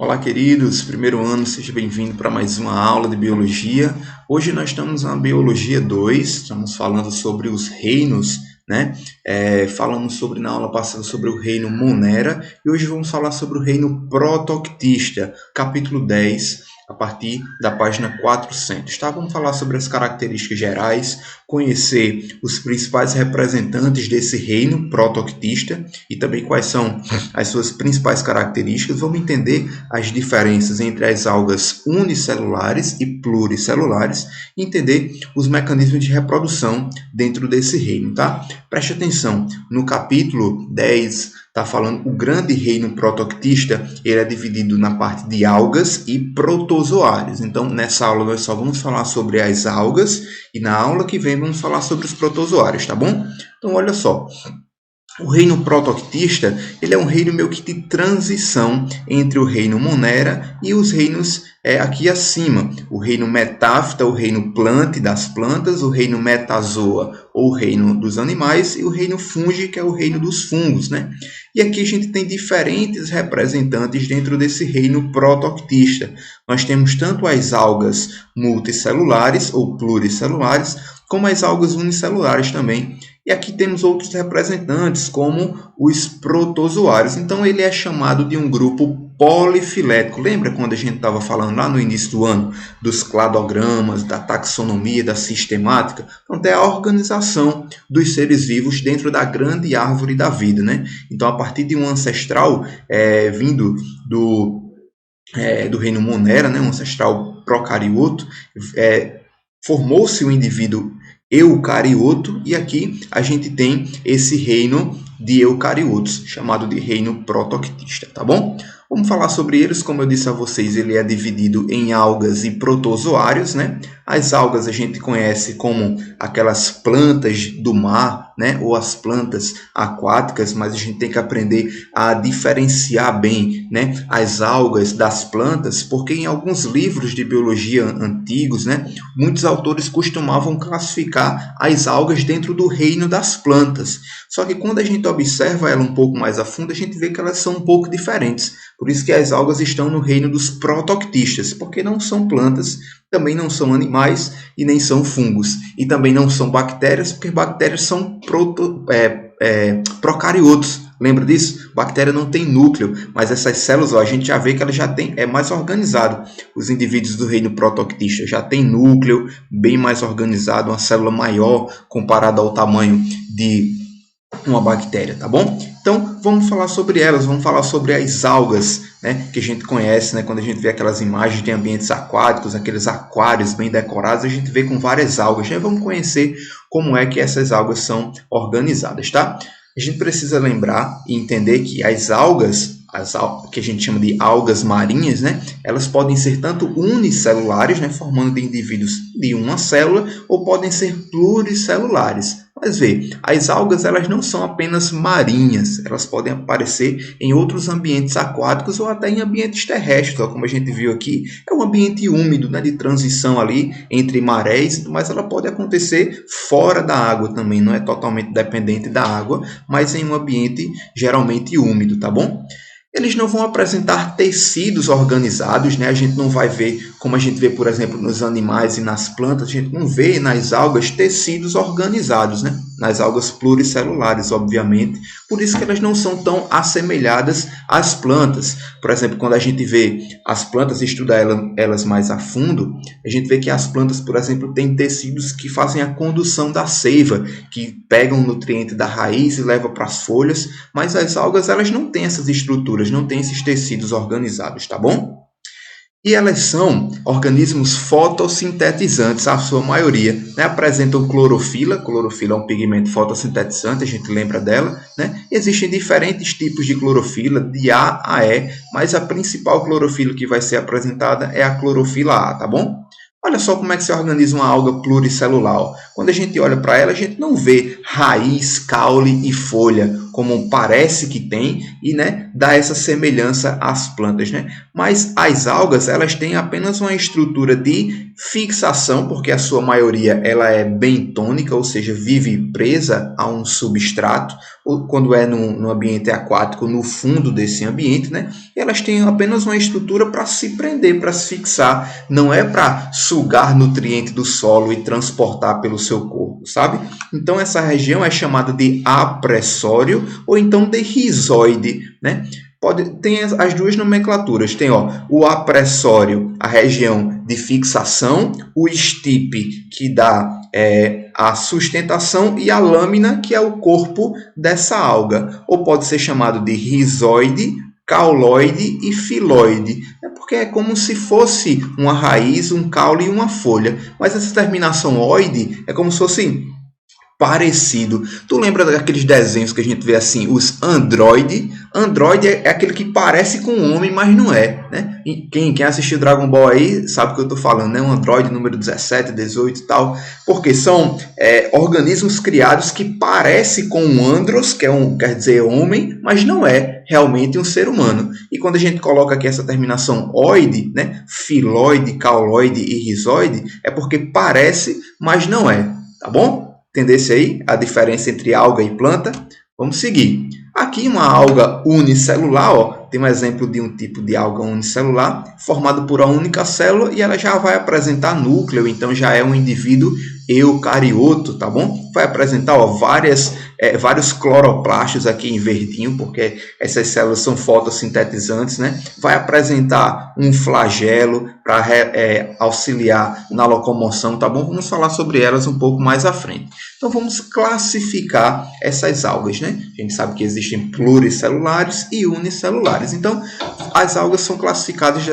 Olá, queridos, primeiro ano, seja bem-vindo para mais uma aula de Biologia. Hoje nós estamos na Biologia 2, estamos falando sobre os reinos, né? Falamos na aula passada sobre o reino Monera e hoje vamos falar sobre o reino Protoctista, capítulo 10, a partir da página 400. Tá? Vamos falar sobre as características gerais, conhecer os principais representantes desse reino Protoctista e também quais são as suas principais características. Vamos entender as diferenças entre as algas unicelulares e pluricelulares e entender os mecanismos de reprodução dentro desse reino. Tá? Preste atenção, no capítulo 10, está falando o grande reino protoctista, ele é dividido na parte de algas e protozoários. Então, nessa aula nós só vamos falar sobre as algas e na aula que vem vamos falar sobre os protozoários, tá bom? Então, olha só. O reino protoctista, ele é um reino meio que de transição entre o reino Monera e os reinos aqui acima. O reino Metáfita, o reino Plante das plantas, o reino Metazoa, ou o reino dos animais, e o reino Fungi, que é o reino dos fungos, né? E aqui a gente tem diferentes representantes dentro desse reino protoctista. Nós temos tanto as algas multicelulares ou pluricelulares, como as algas unicelulares também. E aqui temos outros representantes, como os protozoários. Então, ele é chamado de um grupo polifilético. Lembra quando a gente estava falando lá no início do ano dos cladogramas, da taxonomia, da sistemática? Então, é a organização dos seres vivos dentro da grande árvore da vida, né? Então, a partir de um ancestral vindo do reino Monera, né? Um ancestral procarioto, formou-se o indivíduo eucarioto, e aqui a gente tem esse reino de eucariotos, chamado de reino protoctista, tá bom? Vamos falar sobre eles. Como eu disse a vocês, ele é dividido em algas e protozoários, né? As algas a gente conhece como aquelas plantas do mar, né? Ou as plantas aquáticas, mas a gente tem que aprender a diferenciar bem, né? As algas das plantas, porque em alguns livros de biologia antigos, né? Muitos autores costumavam classificar as algas dentro do reino das plantas. Só que quando a gente observa ela um pouco mais a fundo, a gente vê que elas são um pouco diferentes. Por isso que as algas estão no reino dos protoctistas, porque não são plantas, também não são animais e nem são fungos. E também não são bactérias, porque bactérias são procariotos. Lembra disso? Bactéria não tem núcleo, mas essas células, a gente já vê que ela já é mais organizado. Os indivíduos do reino protoctista já tem núcleo, bem mais organizado, uma célula maior comparada ao tamanho de uma bactéria, tá bom? Então, vamos falar sobre elas, vamos falar sobre as algas, né, que a gente conhece, né, quando a gente vê aquelas imagens de ambientes aquáticos, aqueles aquários bem decorados, a gente vê com várias algas, né? Vamos conhecer como é que essas algas são organizadas, tá? A gente precisa lembrar e entender que as algas, que a gente chama de algas marinhas, né, elas podem ser tanto unicelulares, né, formando de indivíduos de uma célula, ou podem ser pluricelulares. Mas vê, as algas elas não são apenas marinhas, elas podem aparecer em outros ambientes aquáticos ou até em ambientes terrestres, como a gente viu aqui, é um ambiente úmido, né, de transição ali entre marés, mas ela pode acontecer fora da água também, não é totalmente dependente da água, mas em um ambiente geralmente úmido, tá bom? Eles não vão apresentar tecidos organizados, né? A gente não vai ver, como a gente vê, por exemplo, nos animais e nas plantas, a gente não vê nas algas tecidos organizados, né? Nas algas pluricelulares, obviamente. Por isso que elas não são tão assemelhadas às plantas. Por exemplo, quando a gente vê as plantas e estuda elas mais a fundo, a gente vê que as plantas, por exemplo, têm tecidos que fazem a condução da seiva, que pegam o nutriente da raiz e levam para as folhas, mas as algas elas não têm essas estruturas, não têm esses tecidos organizados, tá bom? E elas são organismos fotossintetizantes, a sua maioria, né? Apresentam clorofila. Clorofila é um pigmento fotossintetizante, a gente lembra dela, né? Existem diferentes tipos de clorofila, de A a E, mas a principal clorofila que vai ser apresentada é a clorofila A, tá bom? Olha só como é que se organiza uma alga pluricelular. Quando a gente olha para ela, a gente não vê raiz, caule e folha, como parece que tem, e, né, dá essa semelhança às plantas, né? Mas as algas, elas têm apenas uma estrutura de fixação, porque a sua maioria ela é bentônica, ou seja, vive presa a um substrato, ou quando é no ambiente aquático, no fundo desse ambiente, né? Elas têm apenas uma estrutura para se prender, para se fixar, não é para sugar nutriente do solo e transportar pelo seu corpo, sabe? Então essa região é chamada de apressório ou então de rizoide, né? Tem as duas nomenclaturas, tem o apressório, a região de fixação, o estipe, que dá a sustentação, e a lâmina, que é o corpo dessa alga, ou pode ser chamado de rizoide, cauloide e filoide, porque é como se fosse uma raiz, um caule e uma folha, mas essa terminação oide é como se fosse parecido. Tu lembra daqueles desenhos que a gente vê assim, os android? Android é aquele que parece com um homem, mas não é, né? E quem assistiu Dragon Ball aí sabe o que eu estou falando, né? Um android número 17, 18 e tal, porque são organismos criados que parecem com um andros, que quer dizer homem, mas não é realmente um ser humano. E quando a gente coloca aqui essa terminação oide, né? Filoide, cauloide e rizoide, é porque parece, mas não é, tá bom? Entendesse aí a diferença entre alga e planta? Vamos seguir. Aqui uma alga unicelular, tem um exemplo de um tipo de alga unicelular, formado por uma única célula, e ela já vai apresentar núcleo, então já é um indivíduo eucarioto, tá bom? Vai apresentar vários cloroplastos aqui em verdinho, porque essas células são fotossintetizantes, né? Vai apresentar um flagelo para auxiliar na locomoção, tá bom? Vamos falar sobre elas um pouco mais à frente. Então vamos classificar essas algas, né? A gente sabe que existem pluricelulares e unicelulares. Então as algas são classificadas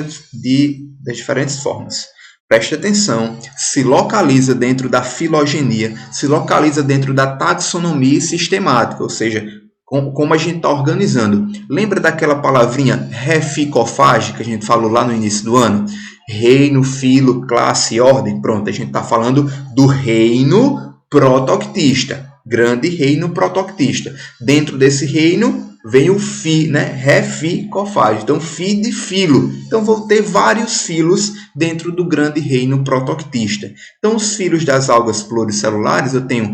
das diferentes formas. Preste atenção, se localiza dentro da filogenia, se localiza dentro da taxonomia sistemática, ou seja, como a gente está organizando. Lembra daquela palavrinha reficofage que a gente falou lá no início do ano? Reino, filo, classe e ordem. Pronto, a gente está falando do reino protoctista, grande reino protoctista. Dentro desse reino vem o fi, né? Reficofage. Então, fi de filo. Então, vou ter vários filos dentro do grande reino protoctista. Então, os filos das algas pluricelulares, eu tenho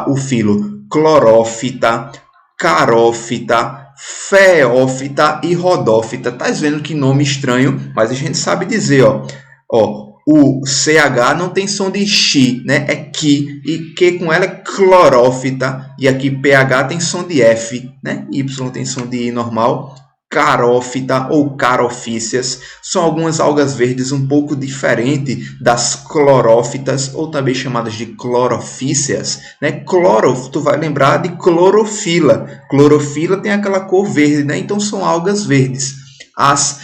o filo clorófita, carófita, feófita e rodófita. Tá vendo que nome estranho, mas a gente sabe dizer, o CH não tem som de X, né? É Ki, e Q com ela é clorófita, e aqui PH tem som de F, né? Y tem som de I normal. Carófita ou carofíceas são algumas algas verdes um pouco diferentes das clorófitas, ou também chamadas de clorofíceas, né? Cloro, tu vai lembrar de clorofila. Clorofila tem aquela cor verde, né? Então são algas verdes. As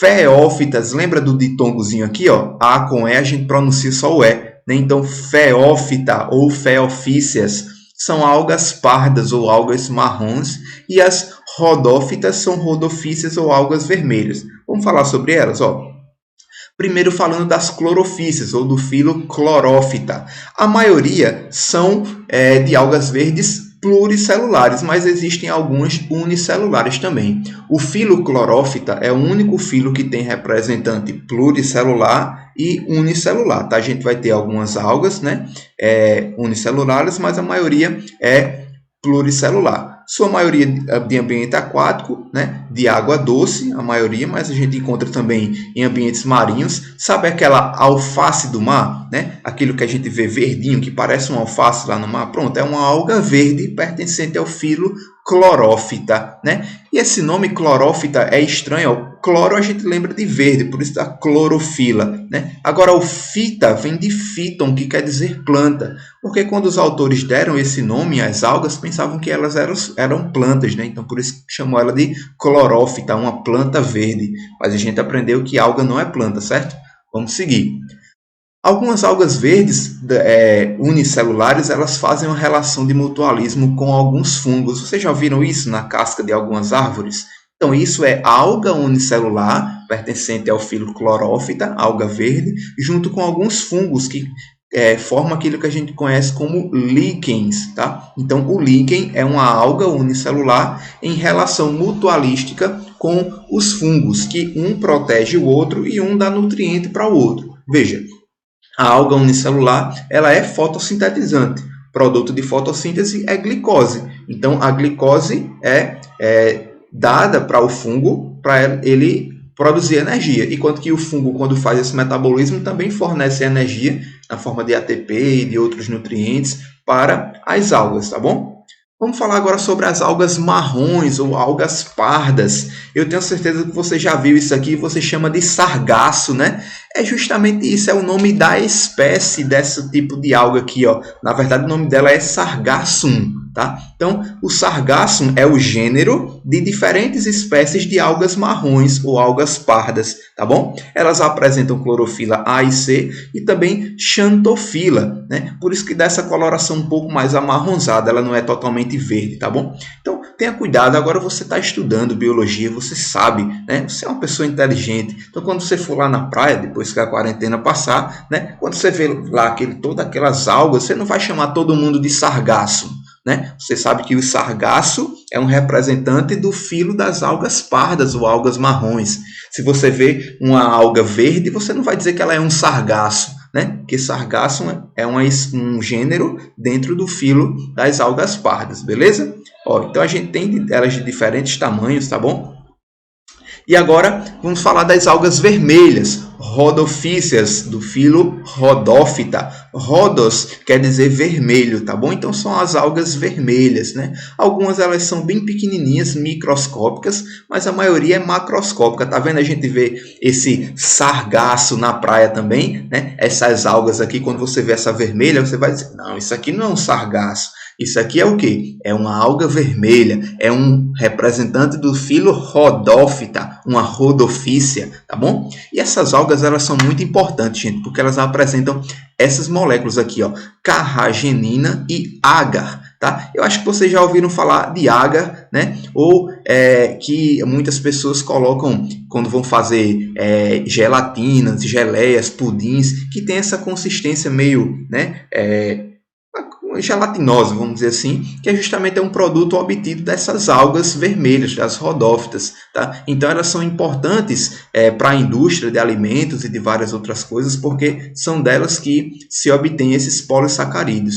feófitas, lembra do ditongozinho aqui, A com E a gente pronuncia só o E, né? Então feófita ou feofíceas são algas pardas ou algas marrons, e as rodófitas são rodofíceas ou algas vermelhas. Vamos falar sobre elas, Primeiro falando das clorofíceas ou do filo clorófita. A maioria são de algas verdes pluricelulares, mas existem algumas unicelulares também. O filo clorófita é o único filo que tem representante pluricelular e unicelular, tá? A gente vai ter algumas algas, né, unicelulares, mas a maioria é pluricelular. Sua maioria de ambiente aquático, né, de água doce, a maioria, mas a gente encontra também em ambientes marinhos. Sabe aquela alface do mar, né? Aquilo que a gente vê verdinho, que parece uma alface lá no mar? Pronto, é uma alga verde pertencente ao filo clorófita, né? E esse nome clorófita é estranho. Cloro a gente lembra de verde, por isso da clorofila, né? Agora o fita vem de fíton, que quer dizer planta, porque quando os autores deram esse nome às algas, pensavam que elas eram plantas, né? Então por isso chamou ela de clorófita, uma planta verde. Mas a gente aprendeu que alga não é planta, certo? Vamos seguir. Algumas algas verdes unicelulares, elas fazem uma relação de mutualismo com alguns fungos. Vocês já viram isso na casca de algumas árvores? Então, isso é alga unicelular, pertencente ao filo clorófita, alga verde, junto com alguns fungos que formam aquilo que a gente conhece como líquens, tá? Então, o líquen é uma alga unicelular em relação mutualística com os fungos, que um protege o outro e um dá nutriente para o outro. Veja, a alga unicelular ela é fotossintetizante. Produto de fotossíntese é glicose. Então, a glicose é dada para o fungo para ele produzir energia. Enquanto que o fungo, quando faz esse metabolismo, também fornece energia na forma de ATP e de outros nutrientes para as algas, tá bom? Vamos falar agora sobre as algas marrons ou algas pardas. Eu tenho certeza que você já viu isso aqui, você chama de sargaço, né? É justamente isso, é o nome da espécie desse tipo de alga aqui, ó. Na verdade, o nome dela é Sargassum, tá? Então, o Sargassum é o gênero de diferentes espécies de algas marrons ou algas pardas, tá bom? Elas apresentam clorofila A e C e também xantofila, né? Por isso que dá essa coloração um pouco mais amarronzada, ela não é totalmente verde, tá bom? Então, tenha cuidado, agora você está estudando biologia, você sabe, né? Você é uma pessoa inteligente. Então, quando você for lá na praia, depois que a quarentena passar, né? Quando você vê lá todas aquelas algas, você não vai chamar todo mundo de sargaço, né? Você sabe que o sargaço é um representante do filo das algas pardas ou algas marrons. Se você vê uma alga verde, você não vai dizer que ela é um sargaço, né? Porque sargasso é um gênero dentro do filo das algas pardas, beleza? Ó, então a gente tem elas de diferentes tamanhos, tá bom? E agora vamos falar das algas vermelhas, rodophyceas, do filo Rhodophyta. Rhodos quer dizer vermelho, tá bom? Então são as algas vermelhas, né? Algumas elas são bem pequenininhas, microscópicas, mas a maioria é macroscópica. Tá vendo? A gente vê esse sargaço na praia também, né? Essas algas aqui, quando você vê essa vermelha, você vai dizer, não, isso aqui não é um sargaço. Isso aqui é o quê? É uma alga vermelha, é um representante do filo Rhodophyta, uma rodophycia, tá bom? E essas algas, elas são muito importantes, gente, porque elas apresentam essas moléculas aqui, ó, carragenina e agar, tá? Eu acho que vocês já ouviram falar de agar, né? Ou que muitas pessoas colocam quando vão fazer gelatinas, geleias, pudins, que tem essa consistência meio, né? Gelatinosa, vamos dizer assim, que justamente um produto obtido dessas algas vermelhas, das rodófitas, tá? Então elas são importantes para a indústria de alimentos e de várias outras coisas, porque são delas que se obtém esses polissacarídeos.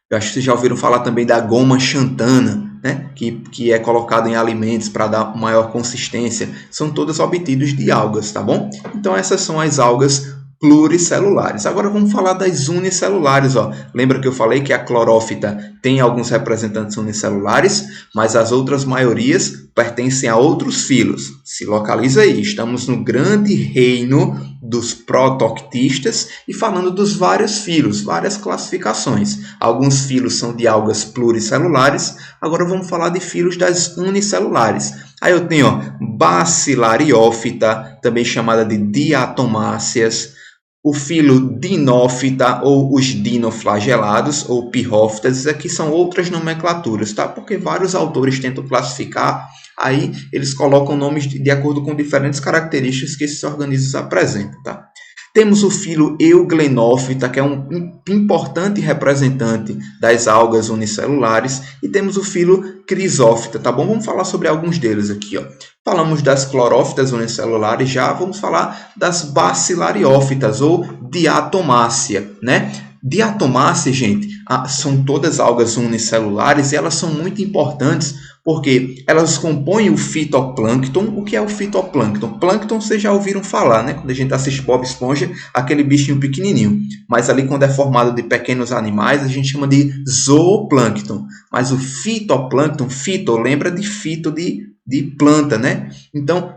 Eu acho que vocês já ouviram falar também da goma xantana, né? que é colocada em alimentos para dar maior consistência. São todas obtidas de algas, tá bom? Então essas são as algas pluricelulares. Agora vamos falar das unicelulares. Ó. Lembra que eu falei que a clorófita tem alguns representantes unicelulares, mas as outras maiorias pertencem a outros filos. Se localiza aí, estamos no grande reino dos protoctistas e falando dos vários filos, várias classificações. Alguns filos são de algas pluricelulares, agora vamos falar de filos das unicelulares. Aí eu tenho Bacillariófita, também chamada de diatomáceas, o filo Dinófita ou os dinoflagelados ou pirrófitas. Aqui são outras nomenclaturas, tá? Porque vários autores tentam classificar, aí eles colocam nomes de acordo com diferentes características que esses organismos apresentam, tá? Temos o filo Euglenófita, que é um importante representante das algas unicelulares, e temos o filo Crisófita, tá bom? Vamos falar sobre alguns deles aqui, ó. Falamos das clorófitas unicelulares, já vamos falar das bacillariófitas ou diatomácea, né? Diatomácea, gente, são todas algas unicelulares e elas são muito importantes porque elas compõem o fitoplâncton. O que é o fitoplâncton? Plâncton vocês já ouviram falar, né? Quando a gente assiste Bob Esponja, aquele bichinho pequenininho. Mas ali quando é formado de pequenos animais, a gente chama de zooplâncton. Mas o fitoplâncton, fito, lembra de fito de planta, né? Então,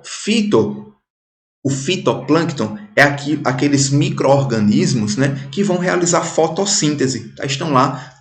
o fitoplâncton é aqueles micro-organismos, né, que vão realizar fotossíntese. Estão lá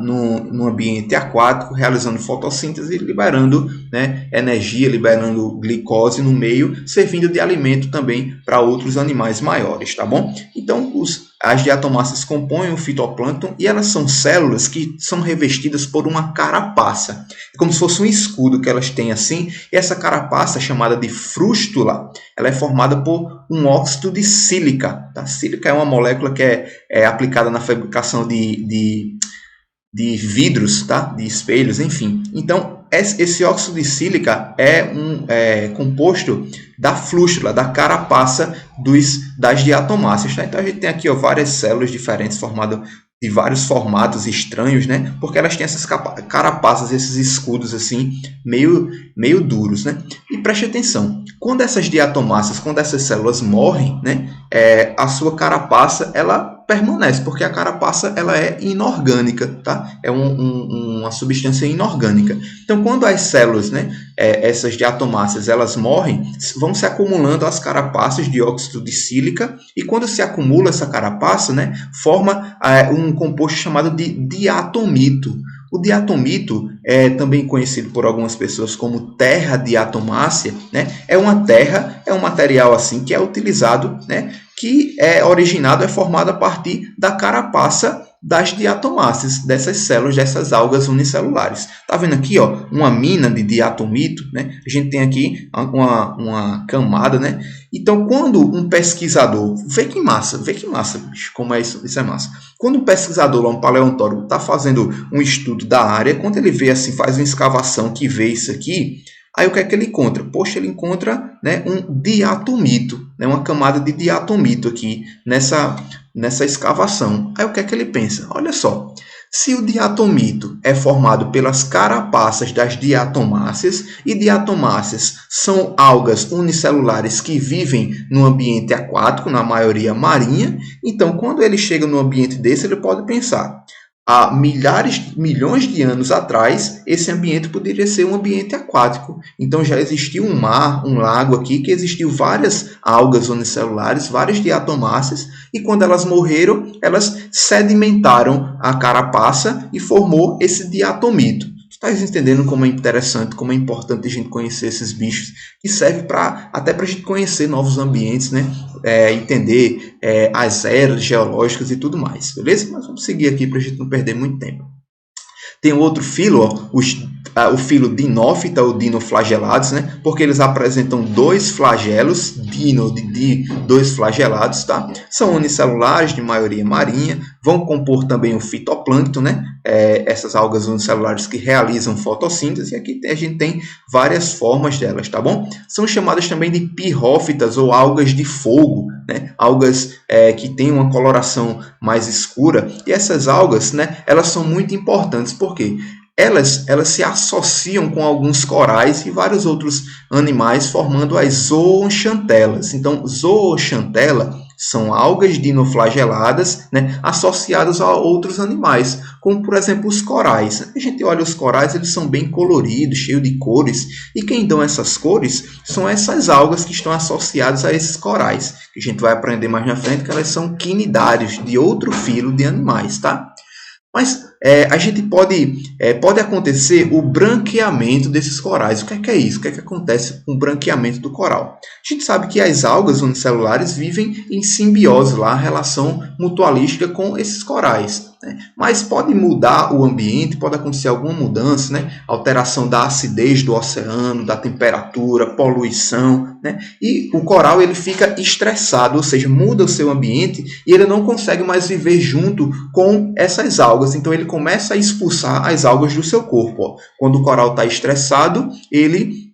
no ambiente aquático, realizando fotossíntese, liberando, né, energia, liberando glicose no meio, servindo de alimento também para outros animais maiores, tá bom? Então, as diatomáceas compõem o fitoplâncton e elas são células que são revestidas por uma carapaça. É como se fosse um escudo que elas têm assim, e essa carapaça, chamada de frústula, ela é formada por um óxido de sílica. Tá? Sílica é uma molécula que é aplicada na fabricação de vidros, tá? De espelhos, enfim. Então, esse óxido de sílica é composto da flústula, da carapaça das diatomáceas. Tá? Então, a gente tem aqui várias células diferentes formadas de vários formatos estranhos, né? Porque elas têm essas carapaças, esses escudos assim, meio duros, né? E preste atenção, quando essas diatomáceas, quando essas células morrem, né? A sua carapaça, ela permanece, porque a carapaça ela é inorgânica, tá? É uma substância inorgânica. Então, quando as células, né, essas diatomáceas, elas morrem, vão se acumulando as carapaças de óxido de sílica, e quando se acumula essa carapaça, né, forma um composto chamado de diatomito. O diatomito é também conhecido por algumas pessoas como terra diatomácea, né? É uma terra, é um material assim que é utilizado, né? Que é originado, é formado a partir da carapaça das diatomáceas, dessas células, dessas algas unicelulares. Tá vendo aqui, ó, uma mina de diatomito, né? A gente tem aqui uma camada, né? Então, quando um pesquisador, vê que massa, bicho, como é isso é massa. Quando um pesquisador, um paleontólogo, está fazendo um estudo da área, quando ele vê assim, faz uma escavação que vê isso aqui, aí o que é que ele encontra? Poxa, ele encontra, né, um diatomito, né, uma camada de diatomito aqui nessa escavação. Aí o que é que ele pensa? Olha só, se o diatomito é formado pelas carapaças das diatomáceas, e diatomáceas são algas unicelulares que vivem no ambiente aquático, na maioria marinha, então quando ele chega num ambiente desse, ele pode pensar: há milhões de anos atrás, esse ambiente poderia ser um ambiente aquático. Então já existiu um mar, um lago aqui, que existiu várias algas unicelulares, várias diatomáceas, e quando elas morreram, elas sedimentaram a carapaça e formou esse diatomito. Está entendendo como é interessante, como é importante a gente conhecer esses bichos, que serve até para a gente conhecer novos ambientes, né? Entender as eras geológicas e tudo mais, beleza? Mas vamos seguir aqui para a gente não perder muito tempo. Tem outro filo, ó, o filo dinófita ou dinoflagelados, né? Porque eles apresentam dois flagelos, dois flagelados, tá? São unicelulares, de maioria marinha, vão compor também o fitoplâncton, né? Essas algas unicelulares que realizam fotossíntese, e aqui a gente tem várias formas delas, tá bom? São chamadas também de pirrófitas ou algas de fogo, né? Algas que têm uma coloração mais escura, e essas algas, né, elas são muito importantes, porque elas se associam com alguns corais e vários outros animais, formando as zooxantelas. Então, zooxantela são algas dinoflageladas, né, associadas a outros animais, como, por exemplo, os corais. A gente olha os corais, eles são bem coloridos, cheios de cores, e quem dão essas cores são essas algas que estão associadas a esses corais, que a gente vai aprender mais na frente que elas são quinidários, de outro filo de animais, tá? Mas a gente pode acontecer o branqueamento desses corais. O que é isso? O que é que acontece com o branqueamento do coral? A gente sabe que as algas unicelulares vivem em simbiose, lá, relação mutualística com esses corais, né? Mas pode mudar o ambiente, pode acontecer alguma mudança, né? Alteração da acidez do oceano, da temperatura, poluição, né? E o coral ele fica estressado, ou seja, muda o seu ambiente e ele não consegue mais viver junto com essas algas. Então ele começa a expulsar as algas do seu corpo. Ó. Quando o coral está estressado, ele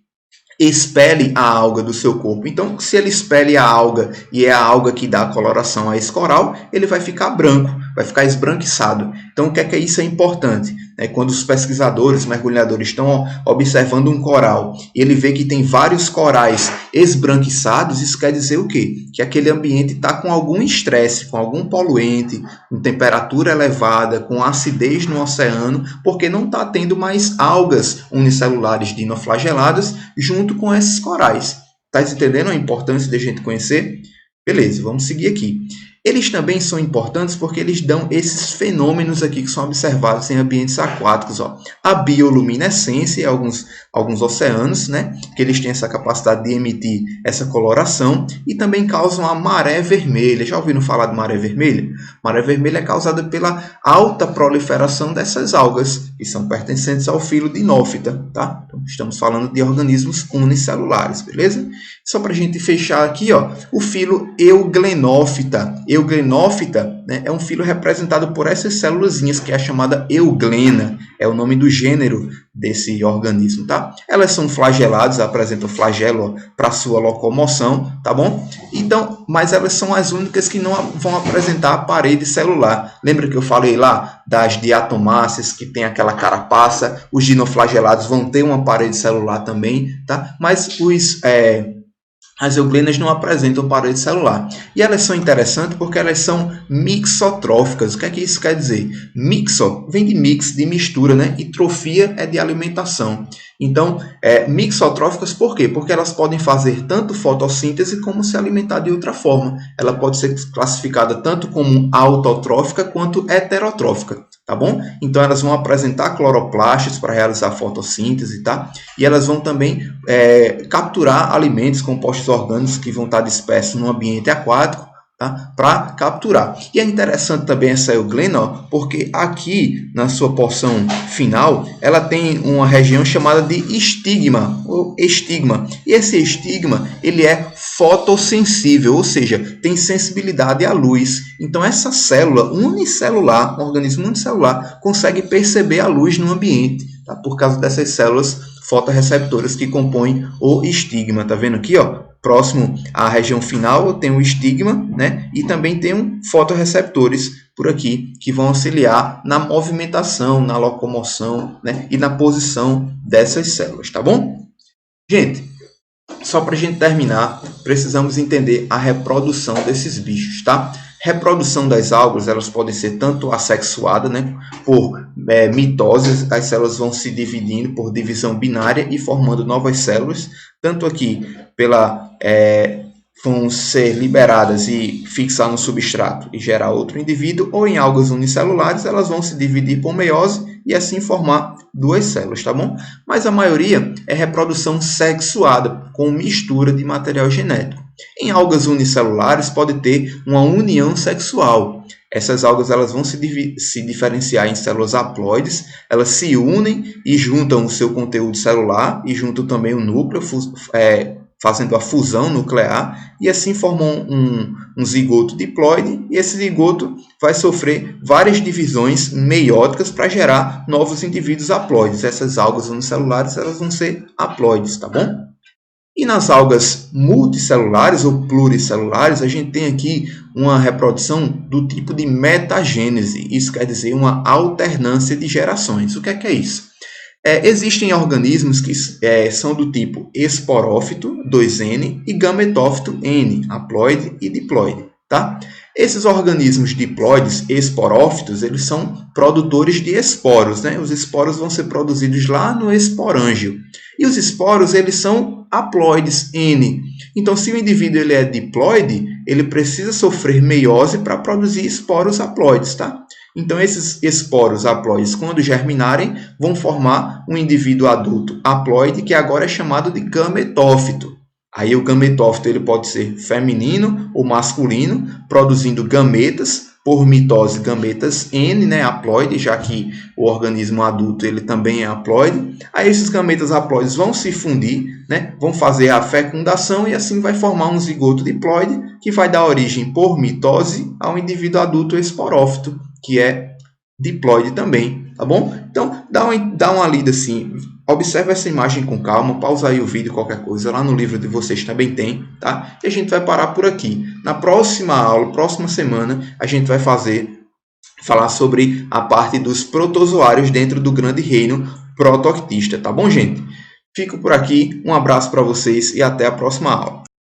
expele a alga do seu corpo. Então, se ele expele a alga e é a alga que dá a coloração a esse coral, ele vai ficar branco, vai ficar esbranquiçado. Então, o que é isso é importante? Quando os pesquisadores, mergulhadores estão observando um coral e ele vê que tem vários corais esbranquiçados, isso quer dizer o quê? Que aquele ambiente está com algum estresse, com algum poluente, com temperatura elevada, com acidez no oceano, porque não está tendo mais algas unicelulares dinoflageladas junto com esses corais. Está entendendo a importância de a gente conhecer? Beleza, vamos seguir aqui. Eles também são importantes porque eles dão esses fenômenos aqui que são observados em ambientes aquáticos. Ó. A bioluminescência, alguns alguns oceanos, né, que eles têm essa capacidade de emitir essa coloração e também causam a maré vermelha. Já ouviram falar de maré vermelha? Maré vermelha é causada pela alta proliferação dessas algas, que são pertencentes ao filo Dinófita, tá? Então, estamos falando de organismos unicelulares, beleza? Só para a gente fechar aqui, ó, o filo Euglenófita. Euglenófita, né, é um filo representado por essas célulazinhas, que é a chamada euglena, é o nome do gênero desse organismo, tá? Elas são flageladas, apresentam flagelo para sua locomoção, tá bom? Então, mas elas são as únicas que não vão apresentar a parede celular. Lembra que eu falei lá das diatomáceas, que tem aquela carapaça? Os dinoflagelados vão ter uma parede celular também, tá? Mas as euglenas não apresentam parede celular. E elas são interessantes porque elas são mixotróficas. O que é que isso quer dizer? Mixo vem de mix, de mistura, né? E trofia é de alimentação. Então, mixotróficas por quê? Porque elas podem fazer tanto fotossíntese como se alimentar de outra forma. Ela pode ser classificada tanto como autotrófica quanto heterotrófica. Tá bom? Então, elas vão apresentar cloroplastos para realizar fotossíntese, tá? E elas vão também capturar alimentos, compostos orgânicos que vão estar dispersos no ambiente aquático, tá? Para capturar. E é interessante também essa euglena, ó, porque aqui na sua porção final, ela tem uma região chamada de estigma, ou estigma. E esse estigma, ele é fotossensível, ou seja, tem sensibilidade à luz. Então, essa célula unicelular, um organismo unicelular, consegue perceber a luz no ambiente, tá? Por causa dessas células fotorreceptoras que compõem o estigma. Tá vendo aqui, ó? Próximo à região final tem o estigma, né? E também tem fotorreceptores por aqui que vão auxiliar na movimentação, na locomoção, né? E na posição dessas células, tá bom? Gente, só para a gente terminar, precisamos entender a reprodução desses bichos, tá? Reprodução das algas, elas podem ser tanto assexuadas, né, por mitose, as células vão se dividindo por divisão binária e formando novas células, tanto aqui vão ser liberadas e fixar no substrato e gerar outro indivíduo, ou em algas unicelulares, elas vão se dividir por meiose e assim formar duas células, tá bom? Mas a maioria é reprodução sexuada, com mistura de material genético. Em algas unicelulares pode ter uma união sexual. Essas algas elas vão se diferenciar em células haploides, elas se unem e juntam o seu conteúdo celular e juntam também o núcleo, fazendo a fusão nuclear, e assim formam um zigoto diploide, e esse zigoto vai sofrer várias divisões meióticas para gerar novos indivíduos haploides. Essas algas unicelulares elas vão ser haploides, tá bom? E nas algas multicelulares ou pluricelulares, a gente tem aqui uma reprodução do tipo de metagênese. Isso quer dizer uma alternância de gerações. O que é isso? Existem organismos que são do tipo esporófito, 2N, e gametófito, N, haploide e diploide. Tá? Esses organismos diploides, esporófitos, eles são produtores de esporos. Né? Os esporos vão ser produzidos lá no esporângio. E os esporos, eles são haploides, N. Então, se o indivíduo ele é diploide, ele precisa sofrer meiose para produzir esporos haploides. Tá? Então, esses esporos haploides, quando germinarem, vão formar um indivíduo adulto haploide, que agora é chamado de gametófito. Aí o gametófito ele pode ser feminino ou masculino, produzindo gametas, por mitose gametas N, né, haploide, já que o organismo adulto ele também é haploide. Aí esses gametas haploides vão se fundir, né, vão fazer a fecundação e assim vai formar um zigoto diploide, que vai dar origem por mitose ao indivíduo adulto esporófito, que é diploide também, tá bom? Então, dá uma lida assim, observe essa imagem com calma, pausa aí o vídeo, qualquer coisa, lá no livro de vocês também tem, tá? E a gente vai parar por aqui. Na próxima aula, próxima semana, a gente vai falar sobre a parte dos protozoários dentro do grande reino protoictista, tá bom, gente? Fico por aqui, um abraço para vocês e até a próxima aula.